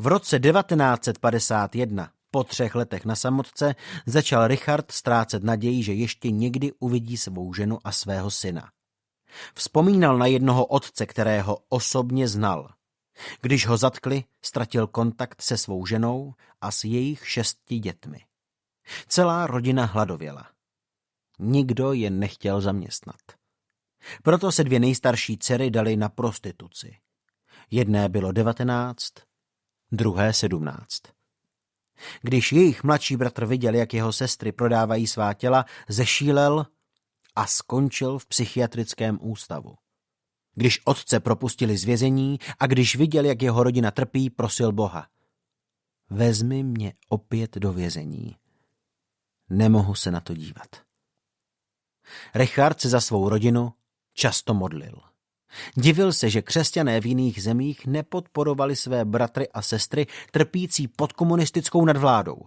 V roce 1951, po 3 letech na samotce, začal Richard ztrácet naději, že ještě někdy uvidí svou ženu a svého syna. Vzpomínal na jednoho otce, kterého osobně znal. Když ho zatkli, ztratil kontakt se svou ženou a s jejich 6 dětmi. Celá rodina hladověla. Nikdo je nechtěl zaměstnat. Proto se 2 nejstarší dcery dali na prostituci. Jedné bylo 19, druhé 17. Když jejich mladší bratr viděl, jak jeho sestry prodávají svá těla, zešílel a skončil v psychiatrickém ústavu. Když otce propustili z vězení a když viděl, jak jeho rodina trpí, prosil Boha: vezmi mě opět do vězení. Nemohu se na to dívat. Richard se za svou rodinu často modlil. Divil se, že křesťané v jiných zemích nepodporovali své bratry a sestry trpící pod komunistickou nadvládou.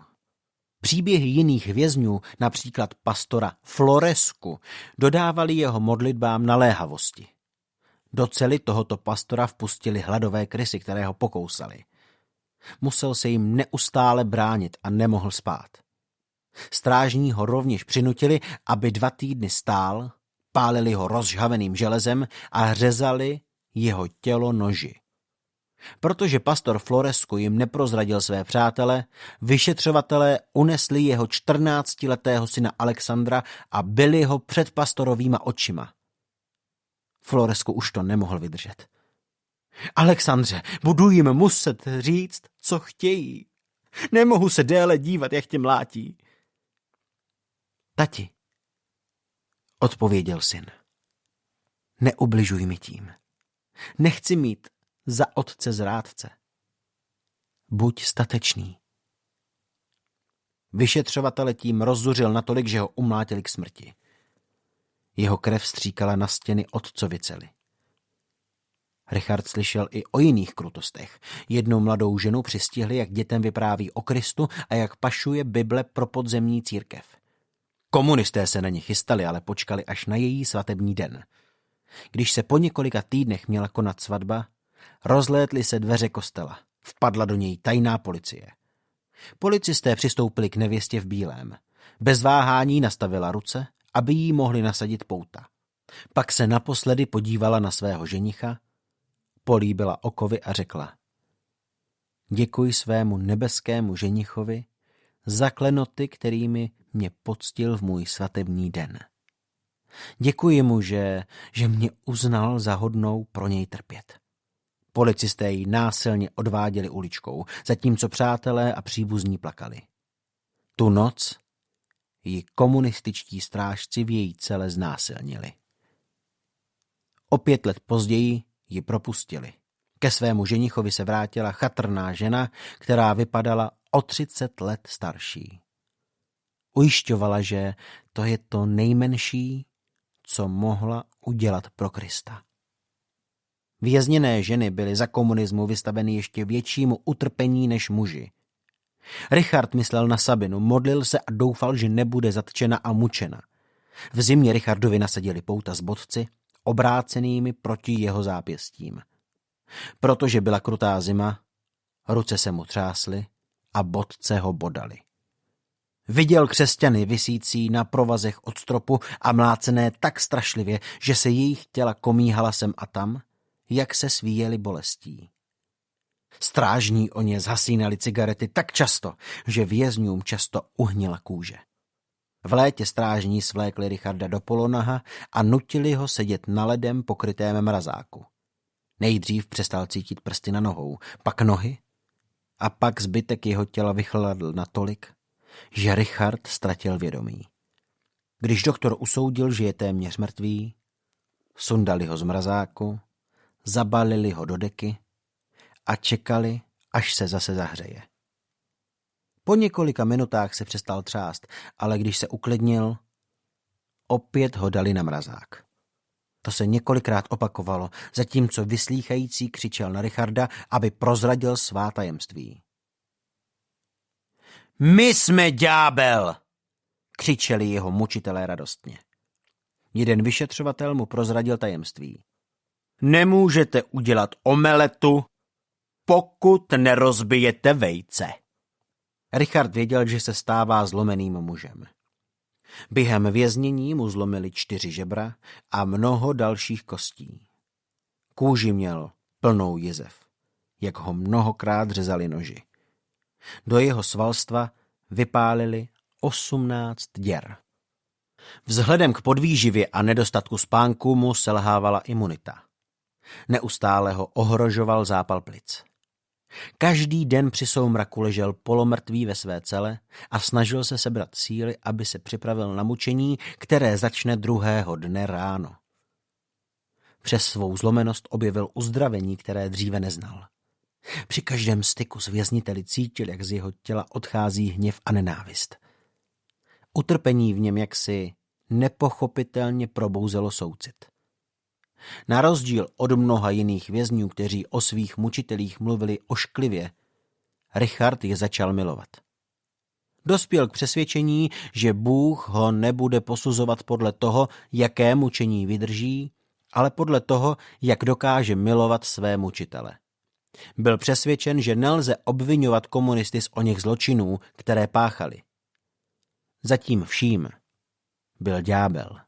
Příběhy jiných vězňů, například pastora Floresku, dodávali jeho modlitbám naléhavosti. Do cely tohoto pastora vpustili hladové krysy, které ho pokousali. Musel se jim neustále bránit a nemohl spát. Strážní ho rovněž přinutili, aby 2 týdny stál, pálili ho rozžhaveným železem a řezali jeho tělo noži. Protože pastor Floresku jim neprozradil své přátele, vyšetřovatelé unesli jeho 14letého syna Alexandra a bili ho před pastorovýma očima. Floresku už to nemohl vydržet. Alexandře, budu jim muset říct, co chtějí. Nemohu se déle dívat, jak tě mlátí. Tati, odpověděl syn, neubližuj mi tím. Nechci mít za otce zrádce. Buď statečný. Vyšetřovatele tím rozzuřil natolik, že ho umlátili k smrti. Jeho krev stříkala na stěny otcovy cely. Richard slyšel i o jiných krutostech. Jednu mladou ženu přistihli, jak dětem vypráví o Kristu a jak pašuje Bible pro podzemní církev. Komunisté se na ně chystali, ale počkali až na její svatební den. Když se po několika týdnech měla konat svatba, rozlétly se dveře kostela. Vpadla do něj tajná policie. Policisté přistoupili k nevěstě v bílém. Bez váhání nastavila ruce, aby jí mohli nasadit pouta. Pak se naposledy podívala na svého ženicha, políbila okovy a řekla: děkuji svému nebeskému ženichovi za klenoty, kterými mě poctil v můj svatební den. Děkuji mu, že mě uznal za hodnou pro něj trpět. Policisté ji násilně odváděli uličkou, zatímco přátelé a příbuzní plakali. Tu noc ji komunističtí strážci v její cele znásilnili. O 5 let později ji propustili. Ke svému ženichovi se vrátila chatrná žena, která vypadala o 30 let starší. Ujišťovala, že to je to nejmenší, co mohla udělat pro Krista. Vězněné ženy byly za komunismu vystaveny ještě většímu utrpení než muži. Richard myslel na Sabinu, modlil se a doufal, že nebude zatčena a mučena. V zimě Richardovi nasadili pouta s bodci, obrácenými proti jeho zápěstím. Protože byla krutá zima, ruce se mu třásly a bodce ho bodali. Viděl křesťany visící na provazech od stropu a mlácené tak strašlivě, že se jejich těla komíhala sem a tam, jak se svíjeli bolestí. Strážní o ně zhasínali cigarety tak často, že vězňům často uhnila kůže. V létě strážní svlékli Richarda do polonaha a nutili ho sedět na ledem pokrytém mrazáku. Nejdřív přestal cítit prsty na nohou, pak nohy a pak zbytek jeho těla vychladl natolik, že Richard ztratil vědomí. Když doktor usoudil, že je téměř mrtvý, sundali ho z mrazáku, zabalili ho do deky a čekali, až se zase zahřeje. Po několika minutách se přestal třást, ale když se uklidnil, opět ho dali na mrazák. To se několikrát opakovalo, zatímco vyslýchající křičel na Richarda, aby prozradil svá tajemství. My jsme ďábel! Křičeli jeho mučitelé radostně. Jeden vyšetřovatel mu prozradil tajemství. Nemůžete udělat omeletu pokud nerozbijete vejce. Richard věděl, že se stává zlomeným mužem. Během věznění mu zlomili 4 žebra a mnoho dalších kostí. Kůži měl plnou jizev, jak ho mnohokrát řezali noži. Do jeho svalstva vypálili 18 děr. Vzhledem k podvýživě a nedostatku spánku mu selhávala imunita. Neustále ho ohrožoval zápal plic. Každý den při soumraku ležel polomrtvý ve své cele a snažil se sebrat síly, aby se připravil na mučení, které začne druhého dne ráno. Přes svou zlomenost objevil uzdravení, které dříve neznal. Při každém styku s vězniteli cítil, jak z jeho těla odchází hněv a nenávist. Utrpení v něm jaksi nepochopitelně probouzelo soucit. Na rozdíl od mnoha jiných vězňů, kteří o svých mučitelích mluvili ošklivě, Richard je začal milovat. Dospěl k přesvědčení, že Bůh ho nebude posuzovat podle toho, jaké mučení vydrží, ale podle toho, jak dokáže milovat své mučitele. Byl přesvědčen, že nelze obviňovat komunisty z oněch zločinů, které páchali. Zatím vším byl ďábel.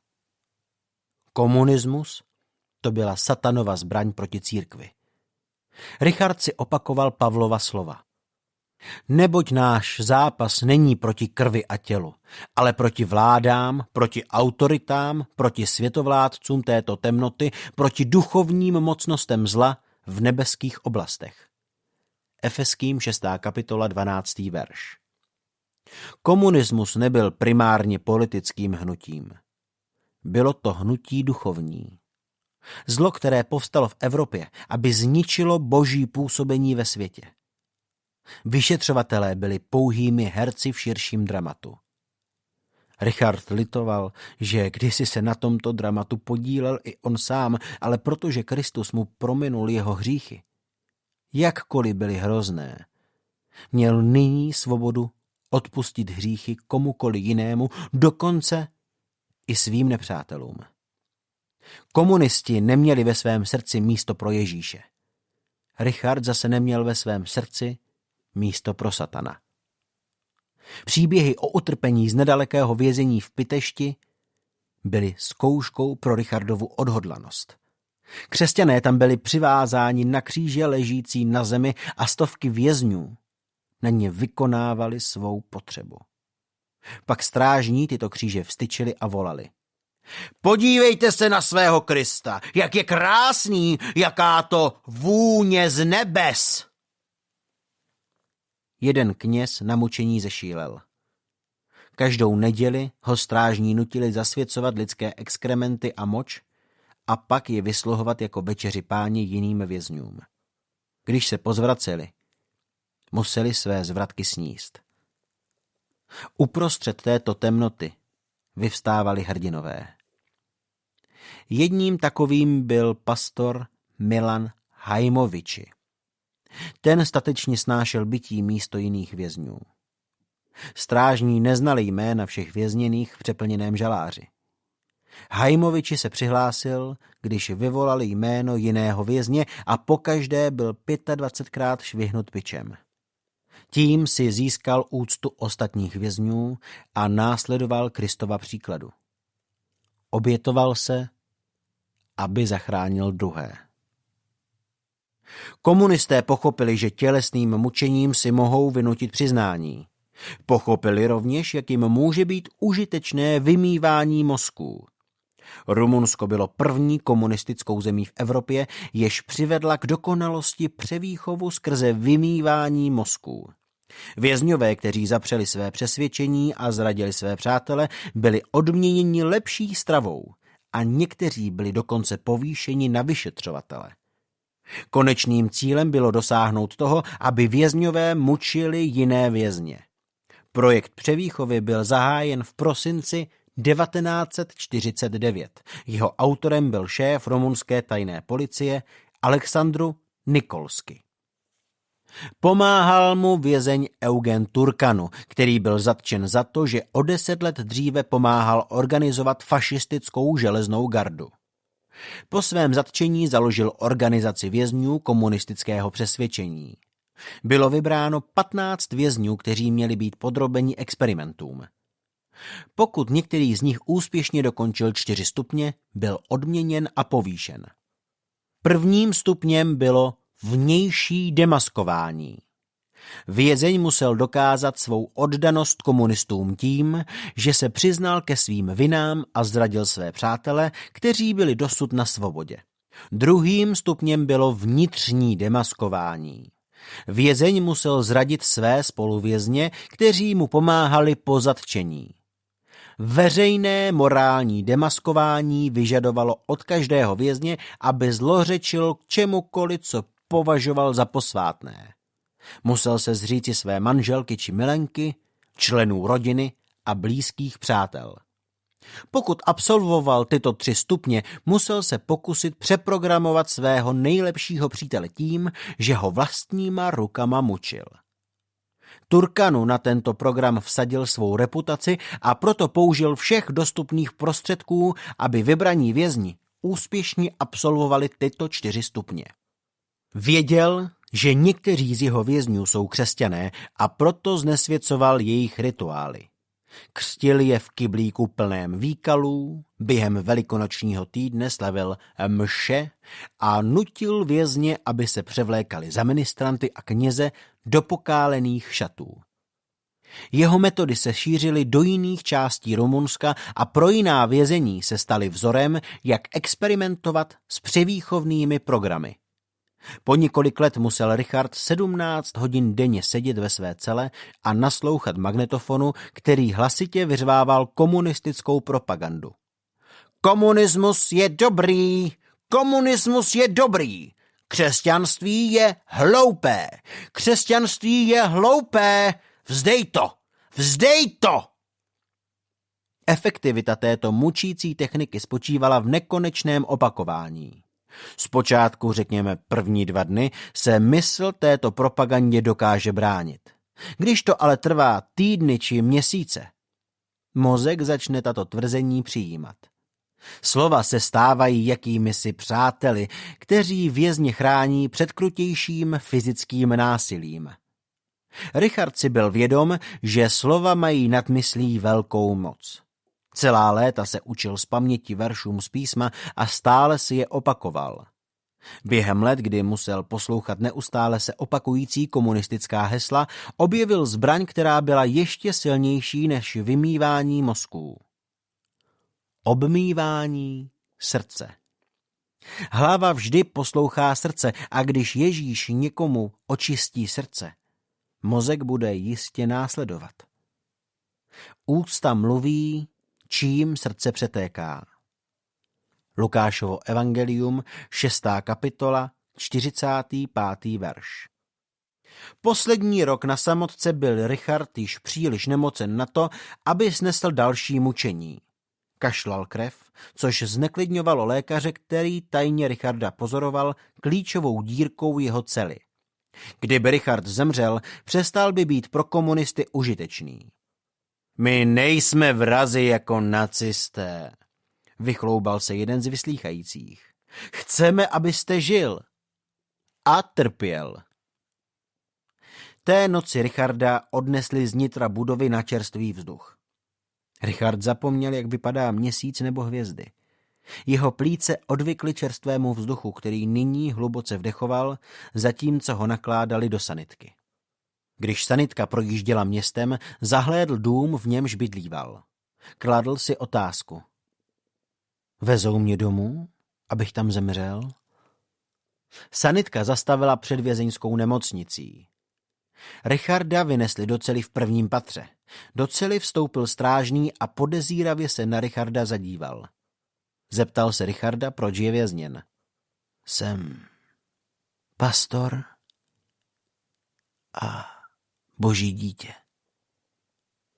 Komunismus to byla satanova zbraň proti církvi. Richard si opakoval Pavlova slova. Neboť náš zápas není proti krvi a tělu, ale proti vládám, proti autoritám, proti světovládcům této temnoty, proti duchovním mocnostem zla v nebeských oblastech. Efeským 6. kapitola 12. verš. Komunismus nebyl primárně politickým hnutím. Bylo to hnutí duchovní. Zlo, které povstalo v Evropě, aby zničilo boží působení ve světě. Vyšetřovatelé byli pouhými herci v širším dramatu. Richard litoval, že kdysi se na tomto dramatu podílel i on sám, ale protože Kristus mu prominul jeho hříchy, jakkoliv byly hrozné, měl nyní svobodu odpustit hříchy komukoli jinému, dokonce i svým nepřátelům. Komunisti neměli ve svém srdci místo pro Ježíše. Richard zase neměl ve svém srdci místo pro satana. Příběhy o utrpení z nedalekého vězení v Pitešti byly zkouškou pro Richardovu odhodlanost. Křesťané tam byli přivázáni na kříže ležící na zemi a stovky vězňů na ně vykonávali svou potřebu. Pak strážní tyto kříže vstyčili a volali. Podívejte se na svého Krista, jak je krásný, jaká to vůně z nebes. Jeden kněz na mučení zešílel. Každou neděli ho strážní nutili zasvěcovat lidské exkrementy a moč a pak je vysluhovat jako večeři páni jiným vězňům. Když se pozvraceli, museli své zvratky sníst. Uprostřed této temnoty vyvstávali hrdinové. Jedním takovým byl pastor Milan Hajmoviči. Ten statečně snášel bití místo jiných vězňů. Strážní neznali jména všech vězněných v přeplněném žaláři. Hajmoviči se přihlásil, když vyvolali jméno jiného vězně a pokaždé byl 25krát švihnut bičem. Tím si získal úctu ostatních vězňů a následoval Kristova příkladu. Obětoval se, aby zachránil druhé. Komunisté pochopili, že tělesným mučením si mohou vynutit přiznání. Pochopili rovněž, jak jim může být užitečné vymývání mozků. Rumunsko bylo první komunistickou zemí v Evropě, jež přivedla k dokonalosti převýchovu skrze vymývání mozků. Vězňové, kteří zapřeli své přesvědčení a zradili své přátele, byli odměněni lepší stravou a někteří byli dokonce povýšeni na vyšetřovatele. Konečným cílem bylo dosáhnout toho, aby vězňové mučili jiné vězně. Projekt převýchovy byl zahájen v prosinci 1949. Jeho autorem byl šéf rumunské tajné policie Alexandru Nikolsky. Pomáhal mu vězeň Eugen Turkanu, který byl zatčen za to, že o 10 let dříve pomáhal organizovat fašistickou železnou gardu. Po svém zatčení založil organizaci vězňů komunistického přesvědčení. Bylo vybráno 15 vězňů, kteří měli být podrobeni experimentům. Pokud některý z nich úspěšně dokončil 4 stupně, byl odměněn a povýšen. Prvním stupněm bylo vnější demaskování. Vězeň musel dokázat svou oddanost komunistům tím, že se přiznal ke svým vinám a zradil své přátele, kteří byli dosud na svobodě. Druhým stupněm bylo vnitřní demaskování. Vězeň musel zradit své spoluvězně, kteří mu pomáhali po zatčení. Veřejné morální demaskování vyžadovalo od každého vězně, aby zlořečil k čemukoliv, co považoval za posvátné. Musel se zříci své manželky či milenky, členů rodiny a blízkých přátel. Pokud absolvoval tyto 3 stupně, musel se pokusit přeprogramovat svého nejlepšího přítele tím, že ho vlastníma rukama mučil. Turkanu na tento program vsadil svou reputaci a proto použil všech dostupných prostředků, aby vybraní vězni úspěšně absolvovali tyto 4 stupně. Věděl, že někteří z jeho vězňů jsou křesťané a proto znesvěcoval jejich rituály. Křtil je v kyblíku plném výkalů, během velikonočního týdne slavil mše a nutil vězně, aby se převlékali za ministranty a kněze do pokálených šatů. Jeho metody se šířily do jiných částí Rumunska a pro jiná vězení se staly vzorem, jak experimentovat s převýchovnými programy. Po několik let musel Richard 17 hodin denně sedět ve své cele a naslouchat magnetofonu, který hlasitě vyřvával komunistickou propagandu. Komunismus je dobrý! Komunismus je dobrý! Křesťanství je hloupé! Křesťanství je hloupé! Vzdej to! Vzdej to! Efektivita této mučící techniky spočívala v nekonečném opakování. Zpočátku, řekněme první 2 dny, se mysl této propagandě dokáže bránit. Když to ale trvá týdny či měsíce, mozek začne tato tvrzení přijímat. Slova se stávají jakýmisi přáteli, kteří vězně chrání před krutějším fyzickým násilím. Richard si byl vědom, že slova mají nad myslí velkou moc. Celá léta se učil z paměti veršům z písma a stále si je opakoval. Během let, kdy musel poslouchat neustále se opakující komunistická hesla, objevil zbraň, která byla ještě silnější než vymývání mozků. Obmývání srdce. Hlava vždy poslouchá srdce a když Ježíš někomu očistí srdce, mozek bude jistě následovat. Ústa mluví, čím srdce přetéká. Lukášovo evangelium, 6. kapitola, 45. verš. Poslední rok na samotce byl Richard již příliš nemocen na to, aby snesl další mučení. Kašlal krev, což zneklidňovalo lékaře, který tajně Richarda pozoroval klíčovou dírkou jeho cely. Kdyby Richard zemřel, přestal by být pro komunisty užitečný. My nejsme vrazi jako nacisté, vychloubal se jeden z vyslýchajících. Chceme, abyste žil. A trpěl. Té noci Richarda odnesli z nitra budovy na čerstvý vzduch. Richard zapomněl, jak vypadá měsíc nebo hvězdy. Jeho plíce odvykly čerstvému vzduchu, který nyní hluboce vdechoval, zatímco ho nakládali do sanitky. Když sanitka projížděla městem, zahlédl dům, v němž bydlíval. Kladl si otázku. Vezou mě domů, abych tam zemřel? Sanitka zastavila před vězeňskou nemocnicí. Richarda vynesli do cely v prvním patře. Do cely vstoupil strážný a podezíravě se na Richarda zadíval. Zeptal se Richarda, proč je vězněn. Jsem pastor a boží dítě,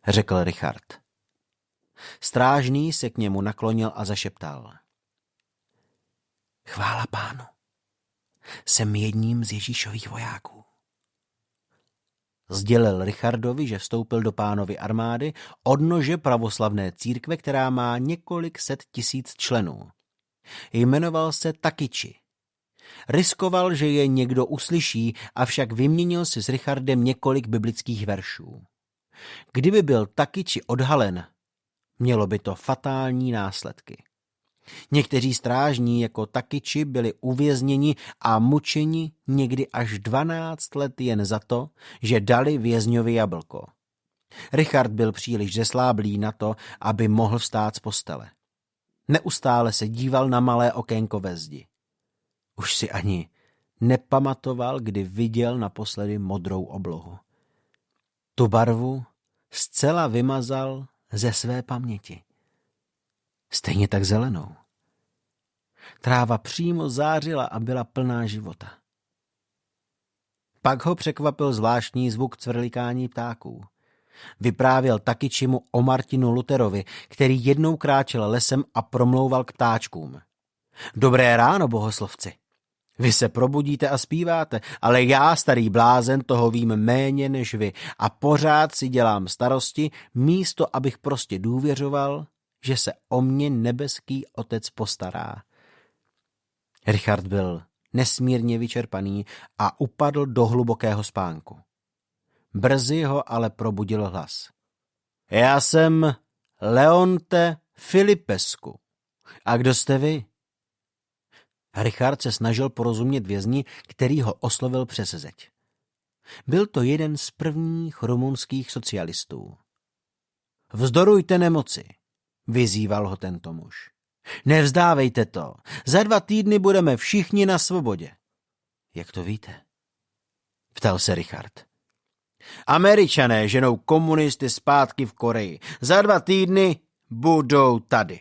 řekl Richard. Strážný se k němu naklonil a zašeptal. Chvála Pánu, jsem jedním z Ježíšových vojáků. Sdělil Richardovi, že vstoupil do Pánovy armády, odnože pravoslavné církve, která má několik set tisíc členů. Jmenoval se Takiči. Riskoval, že je někdo uslyší, avšak vyměnil si s Richardem několik biblických veršů. Kdyby byl Takiči odhalen, mělo by to fatální následky. Někteří strážní jako Takiči byli uvězněni a mučeni někdy až 12 let jen za to, že dali vězňovi jablko. Richard byl příliš zesláblý na to, aby mohl vstát z postele. Neustále se díval na malé okénko ve zdi. Už si ani nepamatoval, kdy viděl naposledy modrou oblohu. Tu barvu zcela vymazal ze své paměti. Stejně tak zelenou. Tráva přímo zářila a byla plná života. Pak ho překvapil zvláštní zvuk cvrlikání ptáků. Vyprávěl Takičimu o Martinu Lutherovi, který jednou kráčel lesem a promlouval k ptáčkům. Dobré ráno, bohoslovci. Vy se probudíte a zpíváte, ale já, starý blázen, toho vím méně než vy a pořád si dělám starosti, místo abych prostě důvěřoval, že se o mě nebeský otec postará. Richard byl nesmírně vyčerpaný a upadl do hlubokého spánku. Brzy ho ale probudil hlas. Já jsem Leonte Filipescu. A kdo jste vy? Richard se snažil porozumět vězni, který ho oslovil přes zeď. Byl to jeden z prvních rumunských socialistů. Vzdorujte nemoci, vyzýval ho tento muž. Nevzdávejte to, za 2 týdny budeme všichni na svobodě. Jak to víte? Ptal se Richard. Američané ženou komunisty zpátky v Koreji. Za 2 týdny budou tady.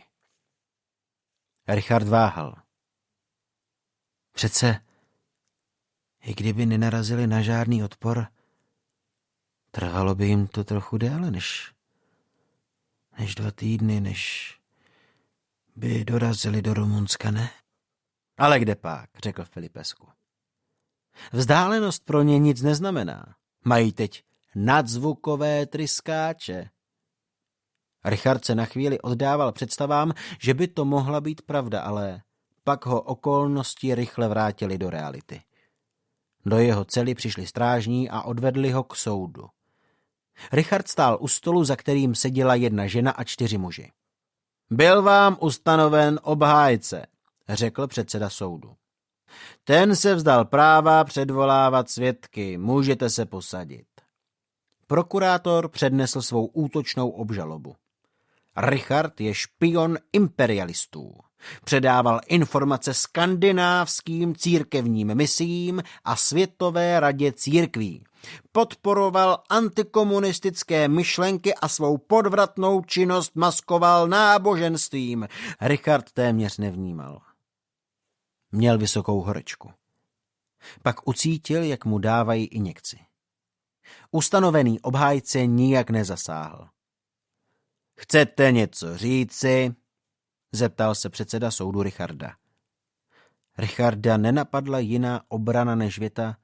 Richard váhal. Přece, i kdyby nenarazili na žádný odpor, trvalo by jim to trochu déle než 2 týdny, než by dorazili do Rumunska, ne? Ale kde pak, řekl Filipescu. Vzdálenost pro ně nic neznamená. Mají teď nadzvukové tryskáče. Richard se na chvíli oddával představám, že by to mohla být pravda, ale pak ho okolnosti rychle vrátily do reality. Do jeho cely přišli strážní a odvedli ho k soudu. Richard stál u stolu, za kterým seděla 1 žena a 4 muži. Byl vám ustanoven obhájce, řekl předseda soudu. Ten se vzdal práva předvolávat svědky, můžete se posadit. Prokurátor přednesl svou útočnou obžalobu. Richard je špion imperialistů. Předával informace skandinávským církevním misiím a Světové radě církví. Podporoval antikomunistické myšlenky a svou podvratnou činnost maskoval náboženstvím. Richard téměř nevnímal. Měl vysokou horečku. Pak ucítil, jak mu dávají injekci. Ustanovený obhájce nijak nezasáhl. Chcete něco říci? Zeptal se předseda soudu Richarda. Richarda nenapadla jiná obrana než věta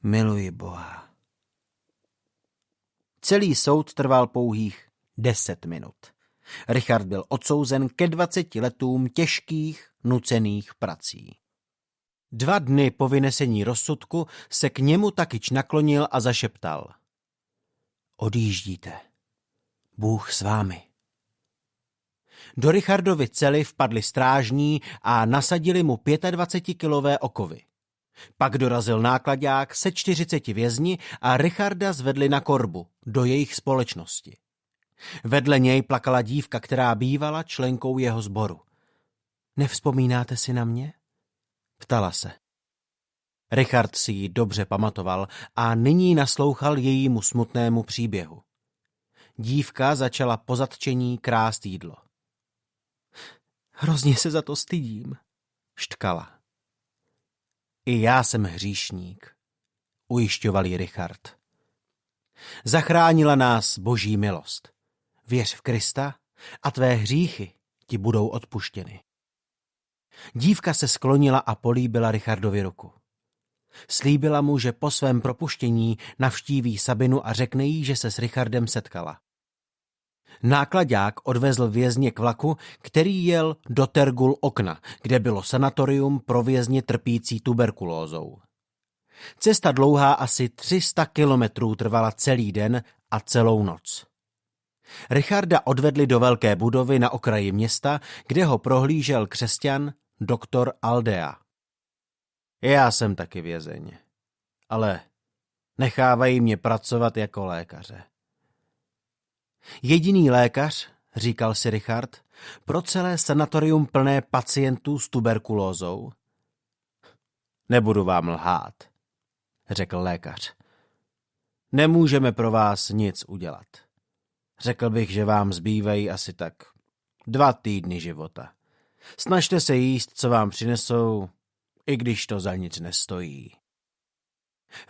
miluji Boha. Celý soud trval pouhých 10 minut. Richard byl odsouzen ke 20 letům těžkých, nucených prací. 2 dny po vynesení rozsudku se k němu Takič naklonil a zašeptal. Odjíždíte. Bůh s vámi. Do Richardovy cely vpadli strážní a nasadili mu 25kilové okovy. Pak dorazil náklaďák se 40 vězni a Richarda zvedli na korbu do jejich společnosti. Vedle něj plakala dívka, která bývala členkou jeho sboru. Nevzpomínáte si na mě? Ptala se. Richard si ji dobře pamatoval a nyní naslouchal jejímu smutnému příběhu. Dívka začala po zatčení krást jídlo. Hrozně se za to stydím, štkala. I já jsem hříšník, ujišťoval ji Richard. Zachránila nás Boží milost. Věř v Krista a tvé hříchy ti budou odpuštěny. Dívka se sklonila a políbila Richardovi ruku. Slíbila mu, že po svém propuštění navštíví Sabinu a řekne jí, že se s Richardem setkala. Náklaďák odvezl vězně k vlaku, který jel do Tergul Okna, kde bylo sanatorium pro vězně trpící tuberkulózou. Cesta dlouhá asi 300 kilometrů trvala celý den a celou noc. Richarda odvedli do velké budovy na okraji města, kde ho prohlížel křesťan doktor Aldea. Já jsem taky vězeň, ale nechávají mě pracovat jako lékaře. Jediný lékař, říkal si Richard, pro celé sanatorium plné pacientů s tuberkulózou? Nebudu vám lhát, řekl lékař. Nemůžeme pro vás nic udělat. Řekl bych, že vám zbývají asi tak 2 týdny života. Snažte se jíst, co vám přinesou, i když to za nic nestojí.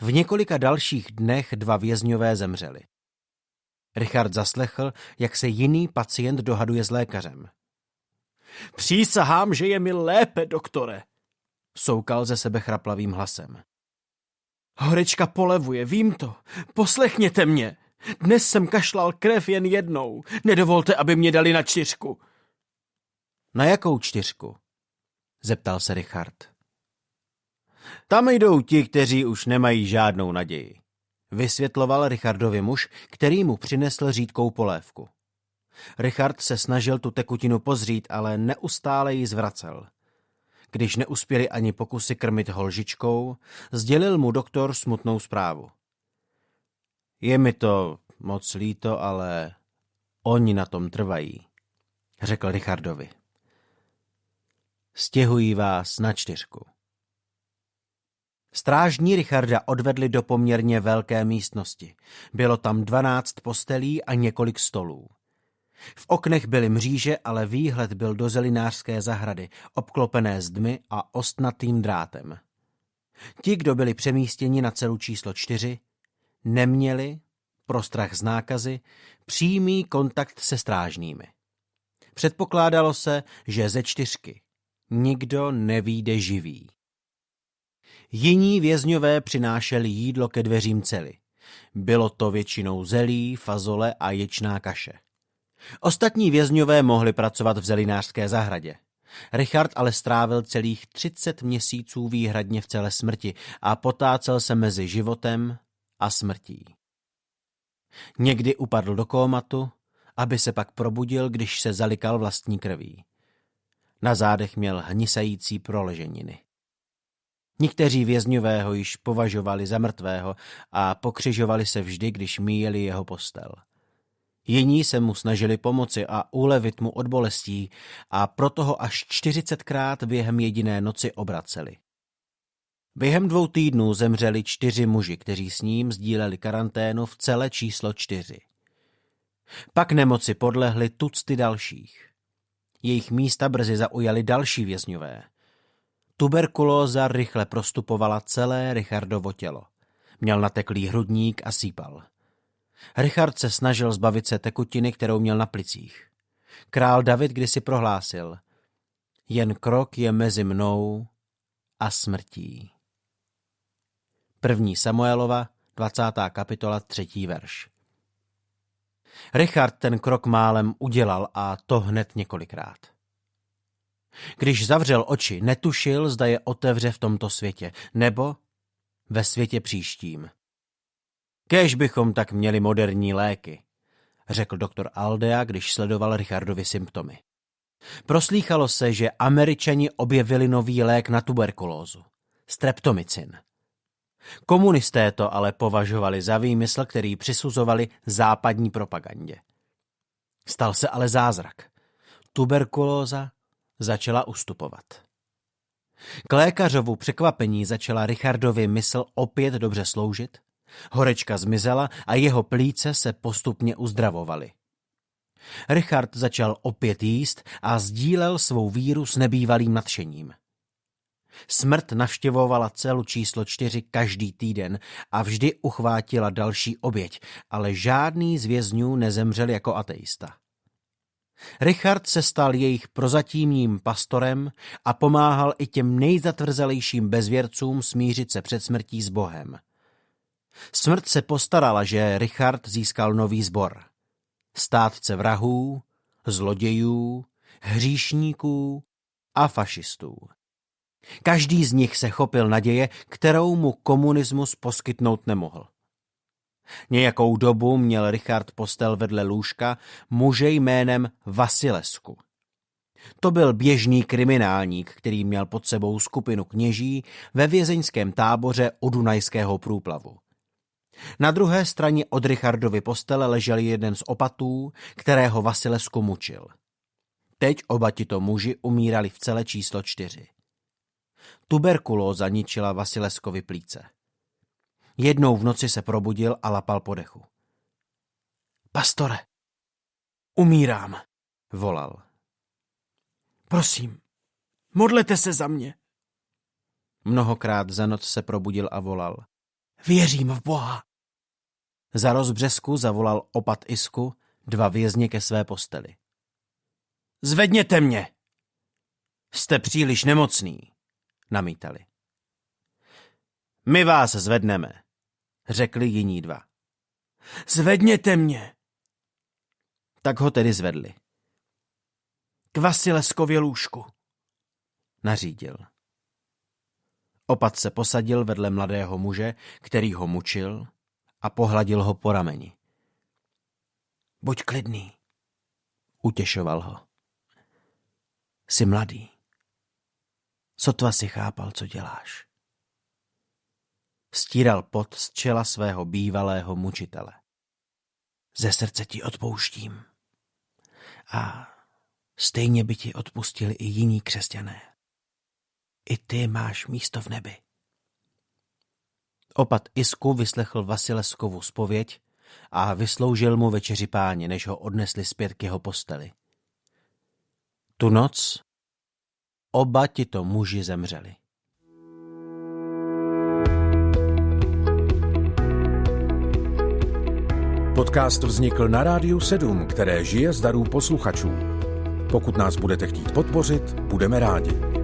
V několika dalších dnech 2 vězňové zemřeli. Richard zaslechl, jak se jiný pacient dohaduje s lékařem. Přísahám, že je mi lépe, doktore, soukal ze sebe chraplavým hlasem. Horečka polevuje, vím to, poslechněte mě. Dnes jsem kašlal krev jen jednou, nedovolte, aby mě dali na 4. Na jakou 4? Zeptal se Richard. Tam jdou ti, kteří už nemají žádnou naději, vysvětloval Richardovi muž, který mu přinesl řídkou polévku. Richard se snažil tu tekutinu pozřít, ale neustále ji zvracel. Když neuspěli ani pokusy krmit ho lžičkou, sdělil mu doktor smutnou zprávu. Je mi to moc líto, ale oni na tom trvají, řekl Richardovi. Stěhují vás na 4. Strážní Richarda odvedli do poměrně velké místnosti. Bylo tam 12 postelí a několik stolů. V oknech byly mříže, ale výhled byl do zelinářské zahrady, obklopené zdmi a ostnatým drátem. Ti, kdo byli přemístěni na celu číslo 4, neměli, pro strach z nákazy, přímý kontakt se strážnými. Předpokládalo se, že ze 4 nikdo nevyjde živý. Jiní vězňové přinášeli jídlo ke dveřím cely. Bylo to většinou zelí, fazole a ječná kaše. Ostatní vězňové mohli pracovat v zelinářské zahradě. Richard ale strávil celých 30 měsíců výhradně v celé smrti a potácel se mezi životem a smrtí. Někdy upadl do kómatu, aby se pak probudil, když se zalikal vlastní krví. Na zádech měl hnisající proleženiny. Někteří vězňové ho již považovali za mrtvého a pokřižovali se vždy, když míjeli jeho postel. Jiní se mu snažili pomoci a ulevit mu od bolestí a proto ho až 40krát během jediné noci obraceli. Během 2 týdnů zemřeli 4 muži, kteří s ním sdíleli karanténu v cele číslo 4. Pak nemoci podlehly tucty dalších. Jejich místa brzy zaujali další vězňové. Tuberkulóza rychle prostupovala celé Richardovo tělo. Měl nateklý hrudník a sípal. Richard se snažil zbavit se tekutiny, kterou měl na plicích. Král David kdysi prohlásil: jen krok je mezi mnou a smrtí. 1. Samuelova, 20. kapitola, 3. verš. Richard ten krok málem udělal a to hned několikrát. Když zavřel oči, netušil, zda je otevře v tomto světě, nebo ve světě příštím. Kéž bychom tak měli moderní léky, řekl doktor Aldea, když sledoval Richardovi symptomy. Proslýchalo se, že Američani objevili nový lék na tuberkulózu, streptomycin. Komunisté to ale považovali za výmysl, který přisuzovali západní propagandě. Stal se ale zázrak. Tuberkulóza začala ustupovat. K lékařovu překvapení začala Richardovi mysl opět dobře sloužit, horečka zmizela a jeho plíce se postupně uzdravovaly. Richard začal opět jíst a sdílel svou víru s nebývalým nadšením. Smrt navštěvovala celu číslo 4 každý týden a vždy uchvátila další oběť, ale žádný z vězňů nezemřel jako ateista. Richard se stal jejich prozatímním pastorem a pomáhal i těm nejzatvrzelejším bezvěrcům smířit se před smrtí s Bohem. Smrt se postarala, že Richard získal nový sbor. státce vrahů, zlodějů, hříšníků a fašistů. Každý z nich se chopil naděje, kterou mu komunismus poskytnout nemohl. Nějakou dobu měl Richard postel vedle lůžka muže jménem Vasilesku. To byl běžný kriminálník, který měl pod sebou skupinu kněží ve vězeňském táboře u Dunajského průplavu. Na druhé straně od Richardovy postele ležel jeden z opatů, kterého Vasilesku mučil. Teď oba tito muži umírali v cele číslo 4. Tuberkulóza ničila Vasileskovi plíce. Jednou v noci se probudil a lapal po dechu. Pastore, umírám, volal. Prosím, modlete se za mě. Mnohokrát za noc se probudil a volal. Věřím v Boha. Za rozbřesku zavolal opat Isku 2 vězně ke své posteli. Zvedněte mě! Jste příliš nemocný, namítali. My vás zvedneme, řekli jiní 2. Zvedněte mě! Tak ho tedy zvedli. K Vasileskově lůžku, nařídil. Opat se posadil vedle mladého muže, který ho mučil, a pohladil ho po rameni. Buď klidný, utěšoval ho. Jsi mladý. Sotva si chápal, co děláš. Stíral pot z čela svého bývalého mučitele. Ze srdce ti odpouštím. A stejně by ti odpustili i jiní křesťané. I ty máš místo v nebi. Opat Isku vyslechl Vasileskovu zpověď a vysloužil mu večeři Páně, než ho odnesli zpět k jeho posteli. Tu noc oba tito muži zemřeli. Podcast vznikl na Rádiu 7, které žije z darů posluchačů. Pokud nás budete chtít podpořit, budeme rádi.